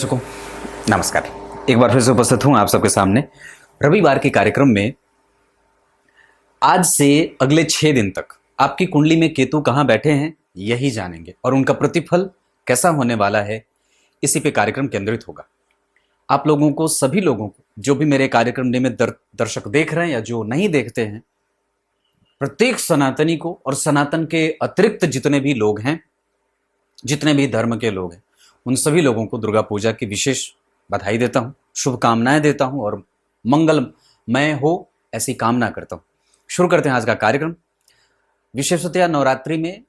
दर्शकों नमस्कार। एक बार फिर से उपस्थित हूं आप सबके सामने रविवार के कार्यक्रम में। आज से अगले 6 दिन तक आपकी कुंडली में केतु कहां बैठे हैं यही जानेंगे और उनका प्रतिफल कैसा होने वाला है, इसी पे कार्यक्रम केंद्रित होगा। आप लोगों को, सभी लोगों को, जो भी मेरे कार्यक्रम में दर्शक देख रहे हैं या जो नहीं देखते हैं, प्रत्येक सनातनी को और सनातन के अतिरिक्त जितने भी लोग हैं, जितने भी धर्म के लोग हैं, उन सभी लोगों को दुर्गा पूजा की विशेष बधाई देता हूं, शुभकामनाएं देता हूं और मंगलमय हो ऐसी कामना करता हूं। शुरू करते हैं आज का कार्यक्रम। विशेषतया नवरात्रि में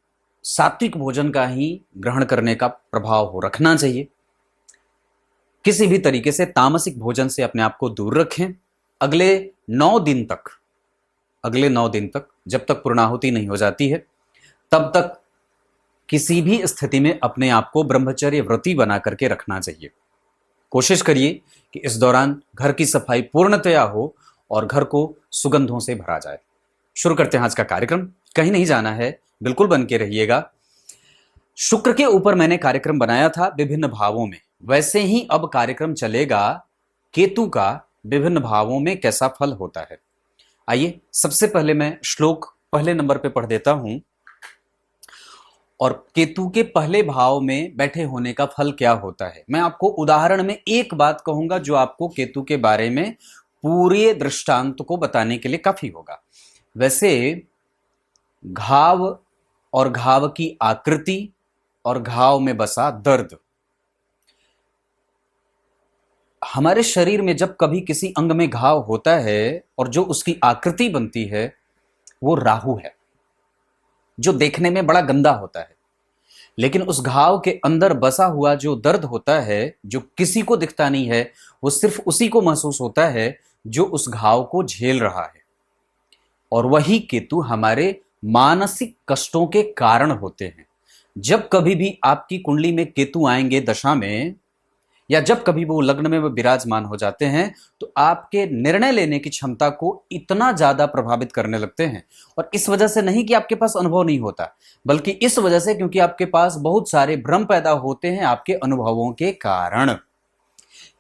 सात्विक भोजन का ही ग्रहण करने का प्रभाव हो रखना चाहिए। किसी भी तरीके से तामसिक भोजन से अपने आप को दूर रखें। अगले 9 दिन तक जब तक पूर्णाहुति नहीं हो जाती है तब तक किसी भी स्थिति में अपने आप को ब्रह्मचर्य व्रती बना करके रखना चाहिए। कोशिश करिए कि इस दौरान घर की सफाई पूर्णतया हो और घर को सुगंधों से भरा जाए। शुरू करते हैं आज का कार्यक्रम। कहीं नहीं जाना है, बिल्कुल बन के रहिएगा। शुक्र के ऊपर मैंने कार्यक्रम बनाया था विभिन्न भावों में, वैसे ही अब कार्यक्रम चलेगा केतु का विभिन्न भावों में कैसा फल होता है। आइए सबसे पहले मैं श्लोक पहले नंबर पे पढ़ देता हूं और केतु के पहले भाव में बैठे होने का फल क्या होता है। मैं आपको उदाहरण में एक बात कहूंगा जो आपको केतु के बारे में पूरे दृष्टांत को बताने के लिए काफी होगा। वैसे घाव और घाव की आकृति और घाव में बसा दर्द, हमारे शरीर में जब कभी किसी अंग में घाव होता है और जो उसकी आकृति बनती है वो राहु है, जो देखने में बड़ा गंदा होता है। लेकिन उस घाव के अंदर बसा हुआ जो दर्द होता है, जो किसी को दिखता नहीं है, वो सिर्फ उसी को महसूस होता है जो उस घाव को झेल रहा है। और वही केतु हमारे मानसिक कष्टों के कारण होते हैं। जब कभी भी आपकी कुंडली में केतु आएंगे दशा में, या जब कभी वो लग्न में विराजमान हो जाते हैं, तो आपके निर्णय लेने की क्षमता को इतना ज्यादा प्रभावित करने लगते हैं। और इस वजह से नहीं कि आपके पास अनुभव नहीं होता, बल्कि इस वजह से क्योंकि आपके पास बहुत सारे भ्रम पैदा होते हैं आपके अनुभवों के कारण।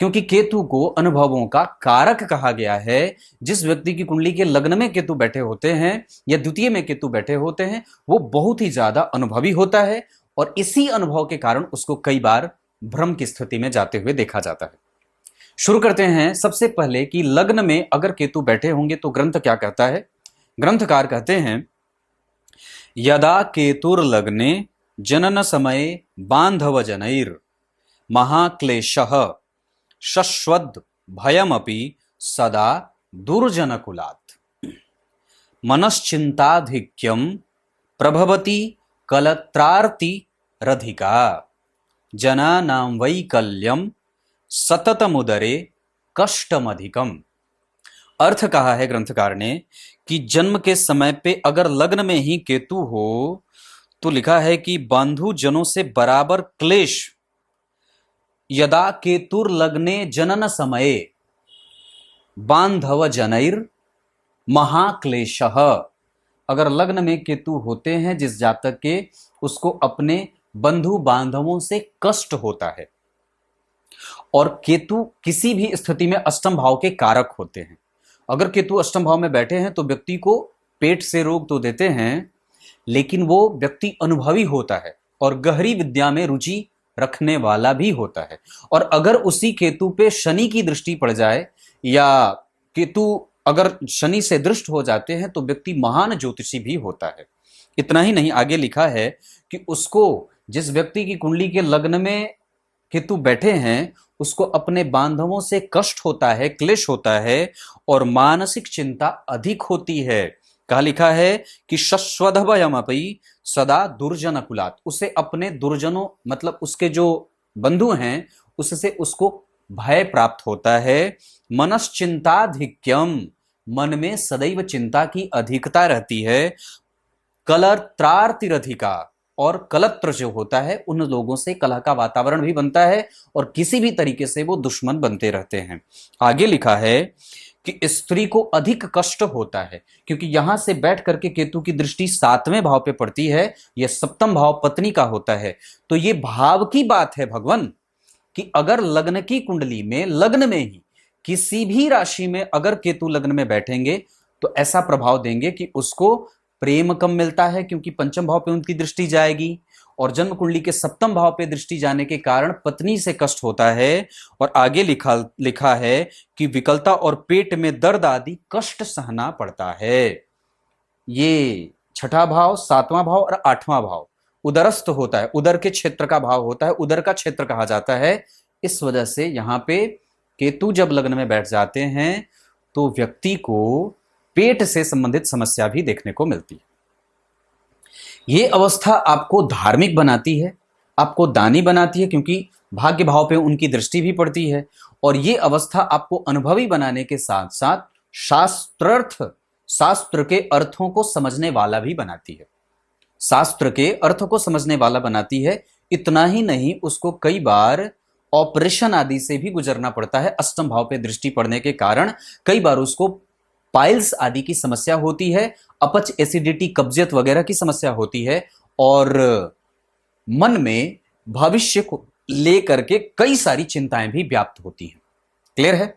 क्योंकि केतु को अनुभवों का कारक कहा गया है। जिस व्यक्ति की कुंडली के लग्न में केतु बैठे होते हैं या द्वितीय में केतु बैठे होते हैं, वो बहुत ही ज्यादा अनुभवी होता है और इसी अनुभव के कारण उसको कई बार भ्रम की स्थिति में जाते हुए देखा जाता है। शुरू करते हैं सबसे पहले कि लग्न में अगर केतु बैठे होंगे तो ग्रंथ क्या कहता है। ग्रंथकार कहते हैं, यदा केतुर्लग्ने जनन समय बांधव जनैर महाक्लेशः शश्वद् भयमपि सदा दुर्जनकुलात् मनश्चिंताधिक्यम प्रभवति कलत्रार्ति रधिका जनानां वैकल्यम सततमुदरे कष्टमधिकम। अर्थ कहा है ग्रंथकार ने कि जन्म के समय पे अगर लग्न में ही केतु हो तो लिखा है कि बंधु जनों से बराबर क्लेश। यदा केतुर लग्ने जनन समये बांधव जनैर महाक्लेशः। अगर लग्न में केतु होते हैं जिस जातक के, उसको अपने बंधु बांधवों से कष्ट होता है। और केतु किसी भी स्थिति में अष्टम भाव के कारक होते हैं। अगर केतु अष्टम भाव में बैठे हैं तो व्यक्ति को पेट से रोग तो देते हैं, लेकिन वो व्यक्ति अनुभवी होता है और गहरी विद्या में रुचि रखने वाला भी होता है। और अगर उसी केतु पे शनि की दृष्टि पड़ जाए या केतु अगर शनि से दृष्ट हो जाते हैं तो व्यक्ति महान ज्योतिषी भी होता है। इतना ही नहीं, आगे लिखा है कि उसको, जिस व्यक्ति की कुंडली के लग्न में केतु बैठे हैं, उसको अपने बांधवों से कष्ट होता है, क्लेश होता है और मानसिक चिंता अधिक होती है। कहा लिखा है कि शश्वद्भयमपि सदा दुर्जनकुलात्। उसे अपने दुर्जनों, मतलब उसके जो बंधु हैं, उससे उसको भय प्राप्त होता है। मनश्चिंताधिक्यम, मन में सदैव चिंता की अधिकता रहती है। कलत्रार्तिरधिका, और कलत्र जो होता है उन लोगों से कलह का वातावरण भी बनता है और किसी भी तरीके से वो दुश्मन बनते रहते हैं। आगे लिखा है कि स्त्री को अधिक कष्ट होता है, क्योंकि यहां से बैठ करके केतु की दृष्टि 7वें भाव पे पड़ती है। यह 7वां भाव पत्नी का होता है। तो ये भाव की बात है भगवान, कि अगर लग्न की कुंडली में लग्न में ही किसी भी राशि में अगर केतु लग्न में बैठेंगे तो ऐसा प्रभाव देंगे कि उसको प्रेम कम मिलता है, क्योंकि पंचम भाव पे उनकी दृष्टि जाएगी और जन्म कुंडली के सप्तम भाव पे दृष्टि जाने के कारण पत्नी से कष्ट होता है। और आगे लिखा है कि विकलता और पेट में दर्द आदि कष्ट सहना पड़ता है। ये छठा भाव, सातवां भाव और आठवां भाव उदरस्थ होता है, उदर के क्षेत्र का भाव होता है, उदर का क्षेत्र कहा जाता है। इस वजह से यहां पे केतु जब लग्न में बैठ जाते हैं तो व्यक्ति को पेट से संबंधित समस्या भी देखने को मिलती है। ये अवस्था आपको धार्मिक बनाती है, आपको दानी बनाती है, क्योंकि भाग्य भाव पे उनकी दृष्टि भी पड़ती है। और ये अवस्था आपको अनुभवी बनाने के साथ साथ शास्त्र के अर्थों को समझने वाला भी बनाती है, शास्त्र के अर्थ को समझने वाला बनाती है। इतना ही नहीं, उसको कई बार ऑपरेशन आदि से भी गुजरना पड़ता है। अष्टम भाव पे दृष्टि पड़ने के कारण कई बार उसको पाइल्स आदि की समस्या होती है, अपच, एसिडिटी, कब्जियत वगैरह की समस्या होती है। और मन में भविष्य को लेकर के कई सारी चिंताएं भी व्याप्त होती हैं। क्लियर है?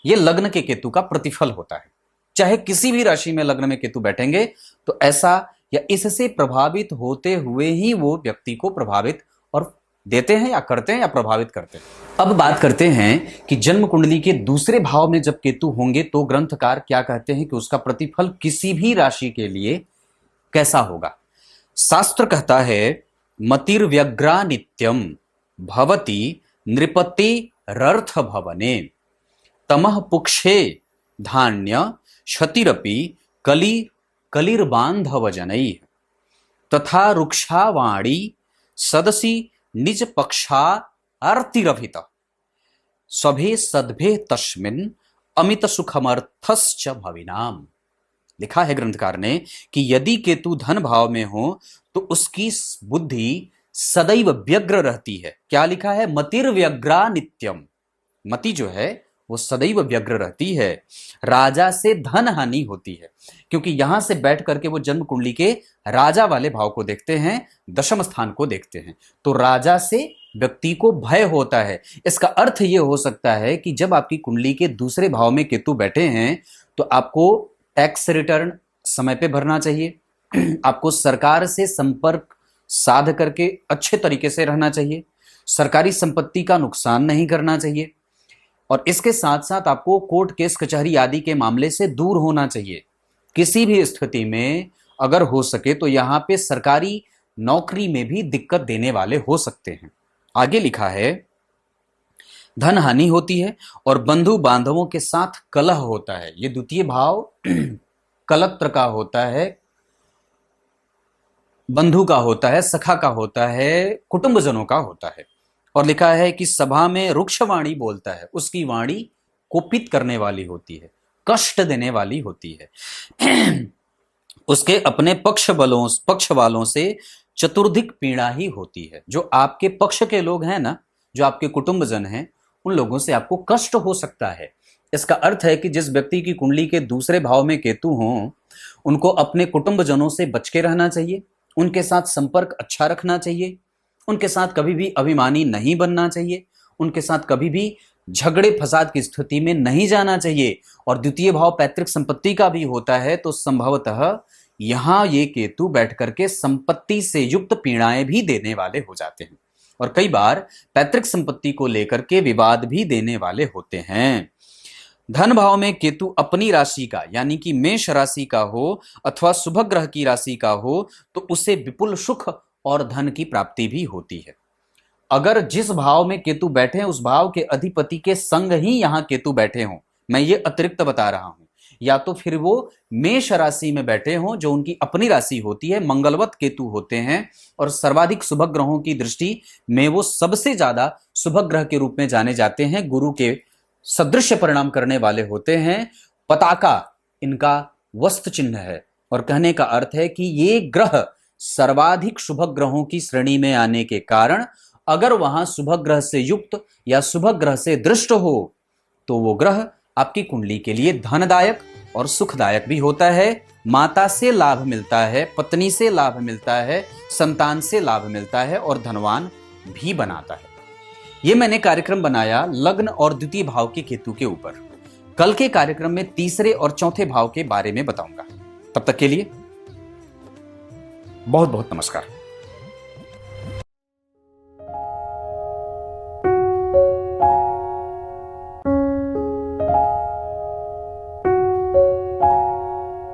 यह लग्न के केतु का प्रतिफल होता है। चाहे किसी भी राशि में लग्न में केतु बैठेंगे तो ऐसा या इससे प्रभावित होते हुए ही वो व्यक्ति को प्रभावित और देते हैं या करते हैं या प्रभावित करते हैं। अब बात करते हैं कि जन्म कुंडली के दूसरे भाव में जब केतु होंगे तो ग्रंथकार क्या कहते हैं कि उसका प्रतिफल किसी भी राशि के लिए कैसा होगा। शास्त्र कहता है मतिर्व्यग्रा नित्यम भवति नृपति रर्थ भवने तमः पुक्षे धान्य क्षतिरपि कलिर्बांधव जनैः तथा रुक्षावाणी सदसि निज पक्षा अर्तिरभित सभे सद्भे तस्मिन् अमित सुखमर्थश्च भविनाम। लिखा है ग्रंथकार ने कि यदि केतु धन भाव में हो तो उसकी बुद्धि सदैव व्यग्र रहती है। क्या लिखा है? मतिर्व्यग्रा नित्यम। मति जो है वो सदैव व्यग्र रहती है। राजा से धन हानि होती है, क्योंकि यहां से बैठ करके वो जन्म कुंडली के राजा वाले भाव को देखते हैं, दशम स्थान को देखते हैं, तो राजा से व्यक्ति को भय होता है। इसका अर्थ ये हो सकता है कि जब आपकी कुंडली के दूसरे भाव में केतु बैठे हैं तो आपको टैक्स रिटर्न समय पे भरना चाहिए, आपको सरकार से संपर्क साध करके अच्छे तरीके से रहना चाहिए, सरकारी संपत्ति का नुकसान नहीं करना चाहिए, और इसके साथ साथ आपको कोर्ट केस कचहरी आदि के मामले से दूर होना चाहिए। किसी भी स्थिति में अगर हो सके तो यहां पे सरकारी नौकरी में भी दिक्कत देने वाले हो सकते हैं। आगे लिखा है धन हानि होती है और बंधु बांधवों के साथ कलह होता है। ये द्वितीय भाव कलत्र का होता है, बंधु का होता है, सखा का होता है, कुटुंबजनों का होता है। और लिखा है कि सभा में रुक्ष वाणी बोलता है, उसकी वाणी कोपित करने वाली होती है, कष्ट देने वाली होती है। उसके अपने पक्ष वालों से चतुर्धिक पीड़ा ही होती है। जो आपके पक्ष के लोग हैं ना, जो आपके कुटुंबजन हैं, उन लोगों से आपको कष्ट हो सकता है। इसका अर्थ है कि जिस व्यक्ति की कुंडली के दूसरे भाव में केतु हों, उनको अपने कुटुंबजनों से बच के रहना चाहिए, उनके साथ संपर्क अच्छा रखना चाहिए, उनके साथ कभी भी अभिमानी नहीं बनना चाहिए, उनके साथ कभी भी झगड़े फसाद की स्थिति में नहीं जाना चाहिए। और द्वितीय भाव पैतृक संपत्ति का भी होता है, तो संभवतः यहां ये केतु बैठ करके संपत्ति से युक्त पीड़ाएं भी देने वाले हो जाते हैं, और कई बार पैतृक संपत्ति को लेकर के विवाद भी देने वाले होते हैं। धन भाव में केतु अपनी राशि का यानी कि मेष राशि का हो अथवा शुभ ग्रह की राशि का हो तो उसे विपुल सुख और धन की प्राप्ति भी होती है। अगर जिस भाव में केतु बैठे हैं उस भाव के अधिपति के संग ही यहां केतु बैठे हों, मैं ये अतिरिक्त बता रहा हूं, या तो फिर वो मेष राशि में बैठे हों जो उनकी अपनी राशि होती है, मंगलवत केतु होते हैं, और सर्वाधिक शुभ ग्रहों की दृष्टि में वो सबसे ज्यादा शुभ ग्रह के रूप में जाने जाते हैं, गुरु के सदृश परिणाम करने वाले होते हैं। पताका इनका वस्त्र चिन्ह है, और कहने का अर्थ है कि ये ग्रह सर्वाधिक शुभ ग्रहों की श्रेणी में आने के कारण अगर वहां शुभ ग्रह से युक्त या शुभ ग्रह से दृष्ट हो तो वो ग्रह आपकी कुंडली के लिए धनदायक और सुखदायक भी होता है। माता से लाभ मिलता है, पत्नी से लाभ मिलता है, संतान से लाभ मिलता है और धनवान भी बनाता है। ये मैंने कार्यक्रम बनाया लग्न और द्वितीय भाव के केतु के ऊपर। कल के कार्यक्रम में तीसरे और चौथे भाव के बारे में बताऊंगा। तब तक के लिए बहुत बहुत नमस्कार।